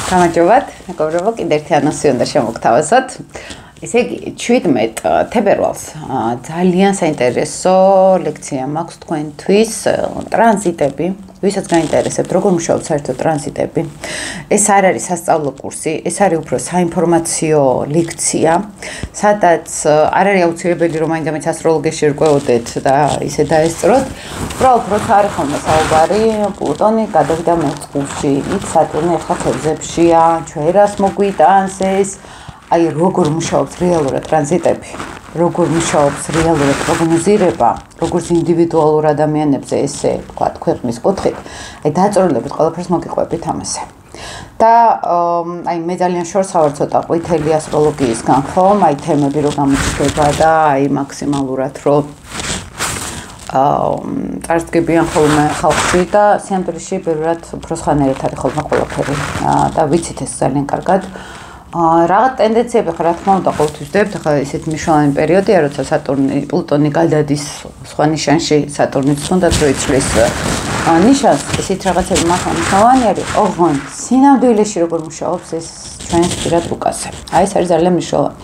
გამარჯობათ, მეგობრებო, კიდევ ერთი ანონსი უნდა შემოგთავაზოთ. ესე იგი, 17 თებერვალს ძალიან საინტერესო ლექცია მაქვს თქვენთვის ტრანზიტები, ვისაც გაინტერესებთ, როგორ მუშაობთ საერთოდ ტრანზიტები. ეს არ არის სასწავლო კურსი, ეს არის უფრო საინფორმაციო ლექცია, სადაც არ არის აუცილებელი რომ მაინც ასტროლოგიაში რკვეოდეთ და ისე დაესწროთ. უბრალოდ როცა არის ხოლმე საუბარი, პლუტონი გადავიდა მეწყვილში, იქ სატურნი ახლა თევზებშია, ჩვენას მოგვიტანს ეს აი როგორ მუშაობს რეალურად ტრანზიტები, როგორ მუშაობს რეალურად პროგნოზირება, როგორც ინდივიდუალურ ადამიანებზე ესე თქვა ქვეყნის კუთხით, აი დაწვრილებით ყველაფერს მოგიყვებით ამაზე. და აი მე ძალიან შორს ვარ ცოტა ყვითელი ასტროლოგიისგან ხომ, აი თემები რო გამოჩნდება და აი მაქსიმალურად რო წარსდგებიან ხოლმე ხალხში და სიამტვრიში ბევრად უფრო სხვანაირად არის ხოლმე ყველაფერი და ვიცით ეს ძალიან კარგად. Რაღაც ტენდენციები ხარ რა თქმა უნდა ყოველთვის ვდებთ, ხა ესეთი მნიშვნელოვანი პერიოდია, როცა სატურნი, პლუტონი გადადის სხვა ნიშანში, სატურნიც თუნდაც რო იცვლის ნიშანს, ესეთ რაღაცები მართლა მნიშვნელოვანი არის. ოღონდ სინამდვილეში როგორ მუშაობს ეს ჩვენს პირად რუკაზე. აი ეს არის ძალიან მნიშვნელოვანი.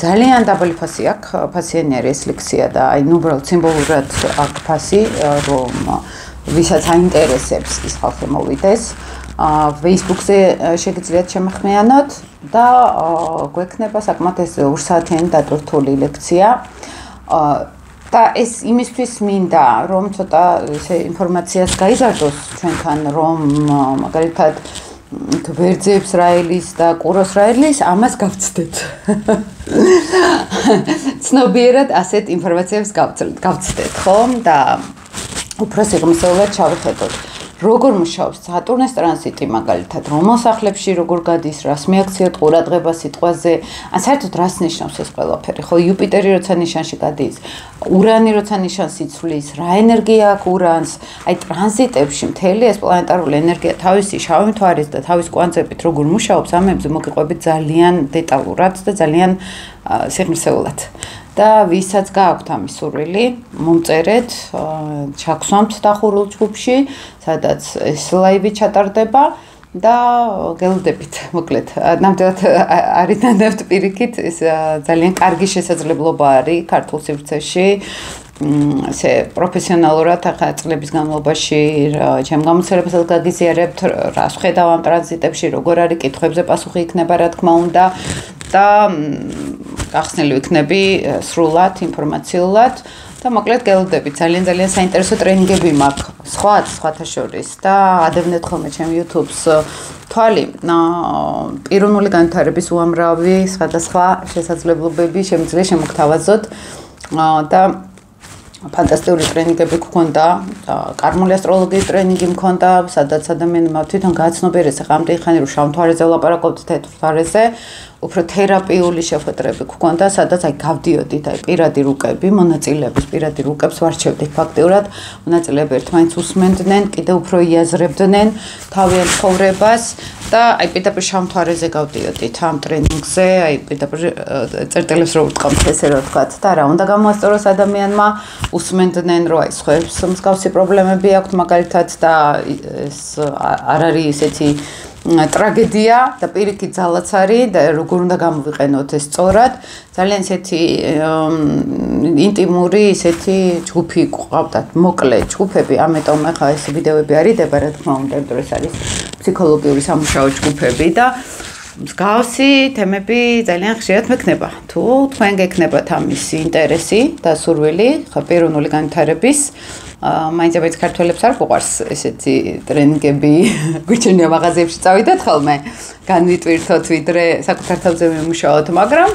ძალიან დაბალი ფასი აქვს, ფასიანი არის ეს ლექცია და აი ნუ უბრალოდ სიმბოლურად აქვს ფასი, რომ ვისაც აინტერესებს ის ხალხი მოვიდეს. Facebook-ზე შეგიძლიათ შემეხმიანოთ და გვექნება საკმაოდ ეს 2 საათიანი დატვირთული ლექცია. და ეს იმისთვის მინდა, რომ ცოტა ესე ინფორმაციას გაიზარდოს ჩვენთან, რომ მაგალითად გვერდზე ისრაელის და ყუროს ისრაელის ამას გავცდეთ. ცნობიერად ასეთ ინფორმაციებს გავცდეთ, ხომ? და უფრო სიღრმისეულად ჩავხედოთ. როგორ მუშაობს სატურნის ტრანზიტი მაგალითად, რომელ სახლებში როგორ გადის, რას მიაქციოთ ყურადღება სიტყვაზე, ან საერთოდ რას ნიშნავს ეს ყველაფერი, ხო, იუპიტერი როცა ნიშანში გადის, ურანი როცა ნიშანს იცვლის, რა ენერგია აქვს ურანს, აი ტრანზიტებში მთელი ეს პლანეტარული ენერგია თავისი შავი მთვარის და თავის კვანძებით როგორ მუშაობს, ამებზე მოგიყვებით ძალიან დეტალურად და ძალიან სიღრმისეულად. და ვისაც გააქვთ ამის სურვილი, მომწერეთ, ჩაგსვამთ დახურულ ჯგუფში, სადაც ეს ლაივი ჩატარდება და გელოდებით, მოკლედ. ნამდვილად არის ნანევთ პირიქით, ეს ძალიან კარგი შესაძლებლობა არის ქართულ სივრცეში. ესე პროფესიონალურად ახლა წლების განმავლობაში ჩემ გამოცდილებასაც გაგიზიარებთ, რას ხედავ ამ ტრანზიტებში, როგორ არის კითხვებზე პასუხი იქნება, რა თქმა უნდა. და გახსნილი ვიქნები სრულად, ინფორმაციულად და მოკლედ გელოდებით. ძალიან საინტერესო ტრენინგები მაქვს, სხვათა შორის და ადევნეთ ხოლმე ჩემ YouTube-ს თვალი, პიროვნული განვითარების უამრავი სხვადასხვა შესაძლებლობები შემიძლია შემოგთავაზოთ და ფანტასტიკური ტრენინგები გქონდა, კარმული ასტროლოგიის ტრენინგი მქონდა, სადაც ადამიანებმა თვითონ გააცნობიერეს ხამდე ხანი რომ შავ მთვარეზე ლაპარაკობთ თეთრ მთვარეზე, უფრო თერაპიული შეხვედრები გქონდა, სადაც აი გავდიოდით აი პირადი რუკები, მონაწილეების პირადი რუკებს ვარჩევდით ფაქტიურად, მონაწილეები ერთმანეთს უსმენდნენ, კიდევ უფრო იაზრებდნენ თავიანთ ცხოვრებას და აი პირდაპირ შავ მთვარეზე გავდიოდით ამ ტრენინგზე, აი პირდაპირ წერტილებს რო ვტყამთ ესე რა ვთქვათ და რა უნდა გამოასწოროს ადამიანმა, უსმენდნენ რომ აი სხვებს მსგავსი პრობლემები აქვთ მაგალითად და ეს არ არის ესეთი ტრაგედია და პირიქით ძალაც არის და როგორ უნდა გამოვიყენოთ ეს სწორად. ძალიან ესეთი ინტიმური ესეთი ჯგუფი ყავდათ, მოკლე ჯგუფები, ამიტომ ახლა ეს ვიდეოები არიდება, რა თქმა უნდა, იმიტომ ეს არის ფსიქოლოგიური სამუშაო ჯგუფები და მსგავსი თემები ძალიან ხშირად მექნება. თუ თქვენ გექნებათ ამის ინტერესი და სურვილი, ხო პიროვნული განვითარების მაინც ქართველებს არ გვყარს ესეთი ტრენინგები, გვიჩვენია მაღაზიებში წავიდეთ ხოლმე, განვიტვირთოთ ვიდრე საკუთარ თავზე ვიმუშაოთ, მაგრამ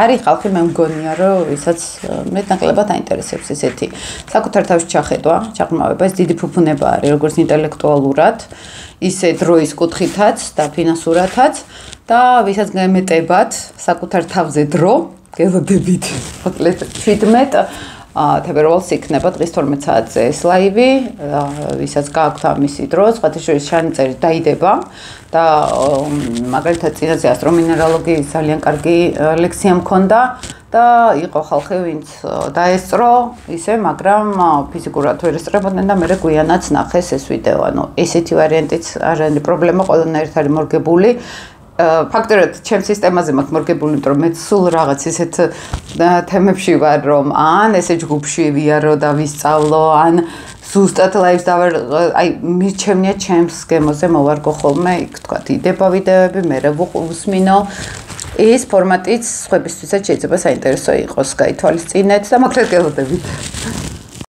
არის ხალხი მე მგონია რომ ვისაც მეტნაკლებად აინტერესებს ესეთი საკუთარ თავში ჩახედვა, ჩაღრმავება, ეს დიდი ფუფუნება არის როგორც ინტელექტუალურად, ისე დროის კუთხითაც და ფინანსურათაც და ვისაც გემეტებათ საკუთარ თავზე დრო, გელოდებით. მოკლედ 17 თებერვალს იქნება დღის 12 საათზე ეს ლაივი, ვისაც გააქვთ ამისი დრო, სხვათა შორის შანიწერი დაიდება და მაგალითად წინაზე ასტრომინერალოგიის ძალიან კარგი ლექცია მქონდა და იყო ხალხი, ვინც დაესწრო ისე, მაგრამ ფიზიკურად ვერ ესწრებოდნენ და მე გვიანაც ნახეს ეს ვიდეო. ანუ ესეთი ვარიანტიც არ არის პრობლემა, ყველანაირად არის მორგებული. ფაქტობრივად ჩემ სისტემაზე მაქვს მორგებული, იმიტომ რომ მე სულ რაღაც ისეთ თემებში ვარ, რომ ან ესე ჯგუფში ვიარო და ვისწავლო, ან ზუსტად ლაივს დავარ, აი მიჩემნია ჩემს გემოზე მოვარგო ხოლმე, იქ თქვა იდება ვიდეოები, მე ვუსმინო. ეს ფორმატიც სხვებისთვისაც შეიძლება საინტერესო იყოს, გაითვალისწინეთ და მოკლედ გელოდებით.